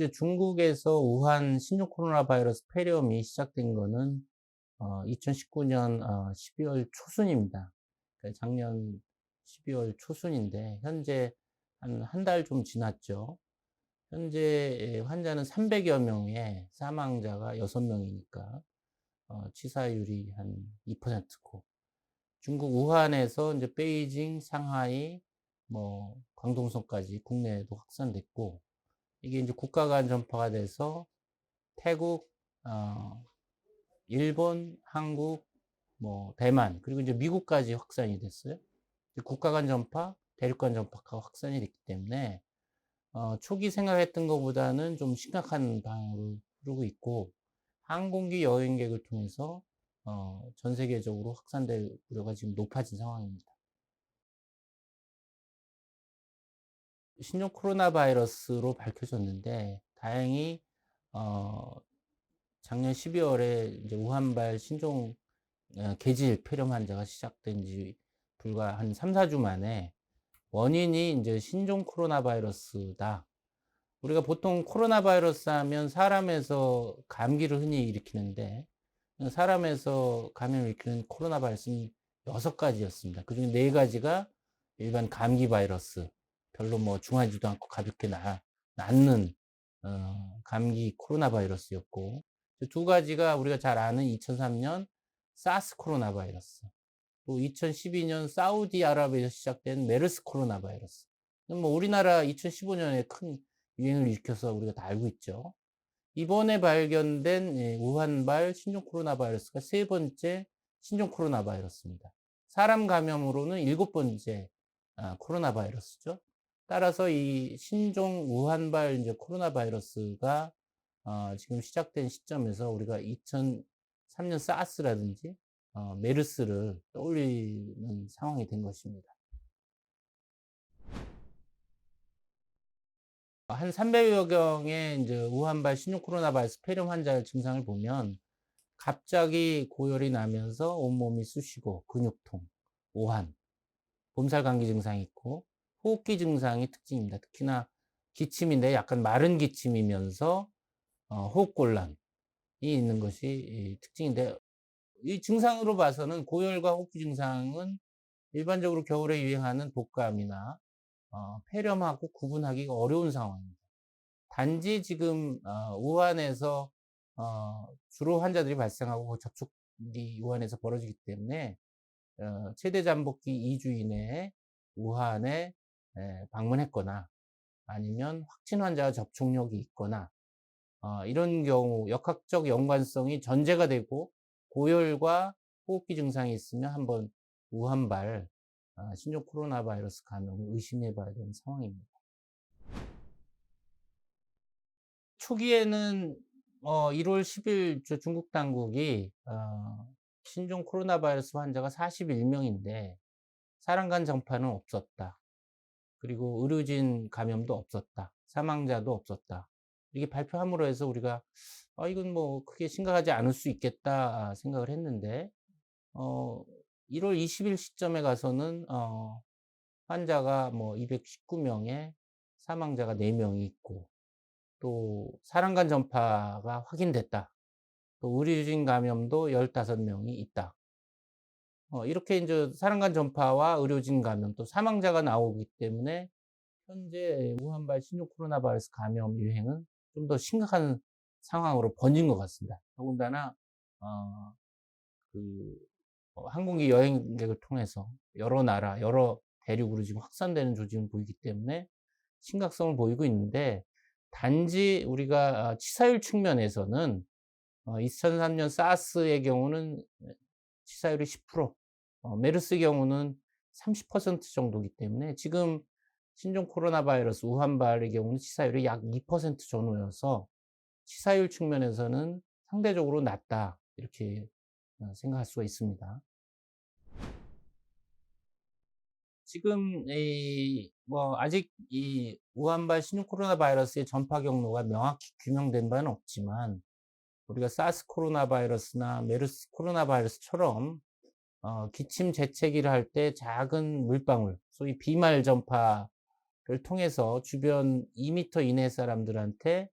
이제 중국에서 우한 신종 코로나 바이러스 폐렴이 시작된 거는 2019년 12월 초순입니다. 그러니까 작년 12월 초순인데 현재 한 달 좀 지났죠. 현재 환자는 300여 명에 사망자가 6명이니까 치사율이 한 2%고, 중국 우한에서 이제 베이징, 상하이, 뭐 광동성까지 국내에도 확산됐고, 이게 이제 국가 간 전파가 돼서 태국, 어, 일본, 한국, 뭐 대만, 그리고 이제 미국까지 확산이 됐어요. 국가 간 전파, 대륙 간 전파가 확산이 됐기 때문에 초기 생각했던 것보다는 좀 심각한 방향으로 흐르고 있고, 항공기 여행객을 통해서 전 세계적으로 확산될 우려가 지금 높아진 상황입니다. 신종 코로나 바이러스로 밝혀졌는데, 다행히 어, 작년 12월에 이제 우한발 신종 계질 폐렴 환자가 시작된 지 불과 한 3, 4주 만에 원인이 이제 신종 코로나 바이러스다. 우리가 보통 코로나 바이러스 하면 사람에서 감기를 흔히 일으키는데, 사람에서 감염을 일으키는 코로나 바이러스는 6가지였습니다. 그중에 4가지가 일반 감기 바이러스, 별로 뭐 중하지도 않고 가볍게 낫는 감기 코로나 바이러스였고, 2가지가 우리가 잘 아는 2003년 사스 코로나 바이러스, 또 2012년 사우디아라비아에서 시작된 메르스 코로나 바이러스. 뭐 우리나라 2015년에 큰 유행을 일으켜서 우리가 다 알고 있죠. 이번에 발견된 우한발 신종 코로나 바이러스가 3번째 신종 코로나 바이러스입니다. 사람 감염으로는 7번째 코로나 바이러스죠. 따라서 이 신종 우한발 이제 코로나 바이러스가 지금 시작된 시점에서 우리가 2003년 사스라든지 메르스를 떠올리는 상황이 된 것입니다. 한 300여 경의 이제 우한발 신종 코로나 바이러스 폐렴 환자의 증상을 보면 갑자기 고열이 나면서 온몸이 쑤시고 근육통, 오한, 몸살 감기 증상이 있고 호흡기 증상이 특징입니다. 특히나 기침인데 약간 마른 기침이면서 호흡곤란이 있는 것이 특징인데, 이 증상으로 봐서는 고열과 호흡기 증상은 일반적으로 겨울에 유행하는 독감이나 폐렴하고 구분하기가 어려운 상황입니다. 단지 지금 우한에서 주로 환자들이 발생하고 접촉이 우한에서 벌어지기 때문에 최대 잠복기 2주 이내에 우한에 방문했거나 아니면 확진 환자와 접촉력이 있거나 이런 경우 역학적 연관성이 전제가 되고 고열과 호흡기 증상이 있으면 한번 우한발 신종 코로나 바이러스 감염을 의심해 봐야 되는 상황입니다. 초기에는 1월 10일 중국 당국이 신종 코로나 바이러스 환자가 41명인데 사람 간 전파는 없었다. 그리고 의료진 감염도 없었다. 사망자도 없었다. 이렇게 발표함으로 해서 우리가 이건 뭐 크게 심각하지 않을 수 있겠다 생각을 했는데, 어 1월 20일 시점에 가서는 환자가 뭐 219명에 사망자가 4명이 있고, 또 사람 간 전파가 확인됐다. 또 의료진 감염도 15명이 있다. 이렇게 이제 사람 간 전파와 의료진 감염 또 사망자가 나오기 때문에 현재 우한발 신종 코로나 바이러스 감염 유행은 좀 더 심각한 상황으로 번진 것 같습니다. 더군다나 어, 그 항공기 여행객을 통해서 여러 나라, 여러 대륙으로 지금 확산되는 조짐을 보이기 때문에 심각성을 보이고 있는데, 단지 우리가 치사율 측면에서는 2003년 사스의 경우는 치사율이 10%, 메르스의 경우는 30% 정도이기 때문에 지금 신종 코로나 바이러스 우한발의 경우는 치사율이 약 2% 전후여서 치사율 측면에서는 상대적으로 낮다, 이렇게 생각할 수가 있습니다. 지금 뭐 아직 이 우한발 신종 코로나 바이러스의 전파 경로가 명확히 규명된 바는 없지만, 우리가 사스 코로나 바이러스나 메르스 코로나 바이러스처럼 기침 재채기를 할 때 작은 물방울, 소위 비말 전파를 통해서 주변 2m 이내 사람들한테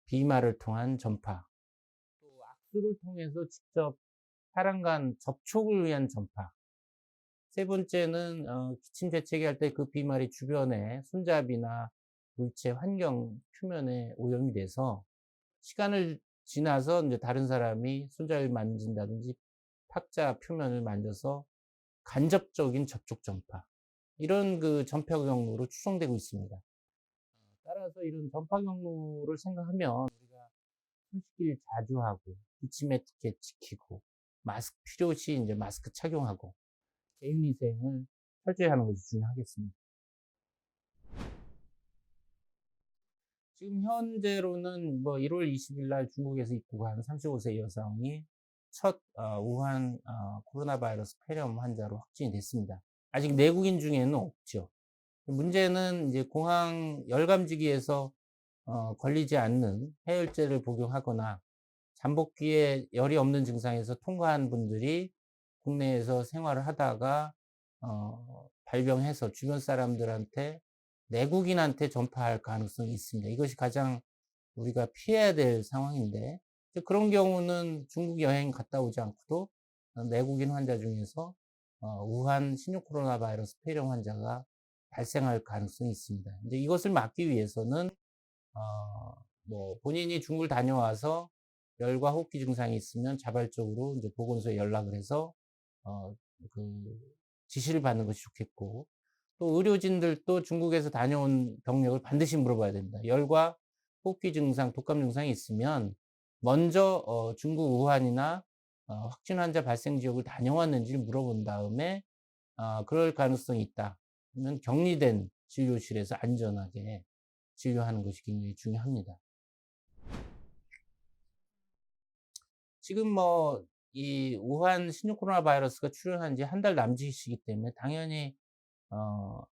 비말을 통한 전파, 또 악수를 통해서 직접 사람 간 접촉을 위한 전파. 세 번째는 기침 재채기 할 때 그 비말이 주변에 손잡이나 물체 환경 표면에 오염이 돼서 시간을 지나서 이제 다른 사람이 손잡이를 만진다든지 탁자 표면을 만져서 간접적인 접촉 전파, 이런 그 전파 경로로 추정되고 있습니다. 따라서 이런 전파 경로를 생각하면 우리가 손 씻기를 자주 하고, 기침 에티켓 지키고, 마스크 필요시 이제 마스크 착용하고, 개인위생을 철저히 하는 것이 중요하겠습니다. 지금 현재로는 뭐 1월 20일 날 중국에서 입국한 35세 여성이 첫 우한 코로나 바이러스 폐렴 환자로 확진이 됐습니다. 아직 내국인 중에는 없죠. 문제는 이제 공항 열감지기에서 걸리지 않는 해열제를 복용하거나 잠복기에 열이 없는 증상에서 통과한 분들이 국내에서 생활을 하다가 발병해서 주변 사람들한테, 내국인한테 전파할 가능성이 있습니다. 이것이 가장 우리가 피해야 될 상황인데, 그런 경우는 중국 여행 갔다 오지 않고도 내국인 환자 중에서 우한 신종 코로나 바이러스 폐렴 환자가 발생할 가능성이 있습니다. 이제 이것을 막기 위해서는 뭐 본인이 중국을 다녀와서 열과 호흡기 증상이 있으면 자발적으로 이제 보건소에 연락을 해서 그 지시를 받는 것이 좋겠고, 또 의료진들도 중국에서 다녀온 병력을 반드시 물어봐야 됩니다. 열과 호흡기 증상, 독감 증상이 있으면 먼저 중국 우한이나 확진 환자 발생 지역을 다녀왔는지를 물어본 다음에 그럴 가능성이 있다 그러면 격리된 진료실에서 안전하게 진료하는 것이 굉장히 중요합니다. 지금 뭐 이 우한 신종 코로나 바이러스가 출현한 지 한 달 남짓이기 때문에 당연히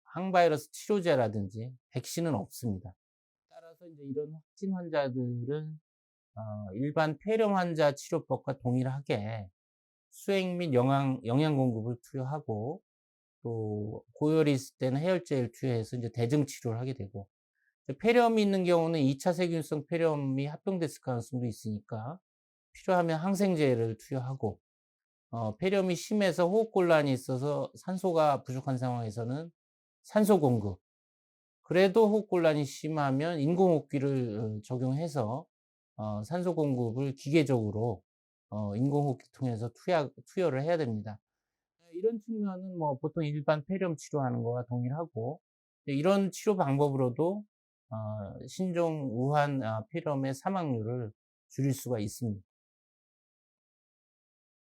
항바이러스 치료제라든지 백신은 없습니다. 따라서 이제 이런 확진 환자들은 일반 폐렴 환자 치료법과 동일하게 수액 및 영양 공급을 투여하고, 또 고열이 있을 때는 해열제를 투여해서 이제 대증 치료를 하게 되고, 폐렴이 있는 경우는 2차 세균성 폐렴이 합병됐을 가능성도 있으니까 필요하면 항생제를 투여하고, 폐렴이 심해서 호흡곤란이 있어서 산소가 부족한 상황에서는 산소 공급, 그래도 호흡곤란이 심하면 인공호흡기를 적용해서 산소 공급을 기계적으로 인공호흡기 통해서 투여를 해야 됩니다. 이런 측면은 뭐 보통 일반 폐렴 치료하는 거와 동일하고, 이런 치료 방법으로도 신종 우한 폐렴의 사망률을 줄일 수가 있습니다.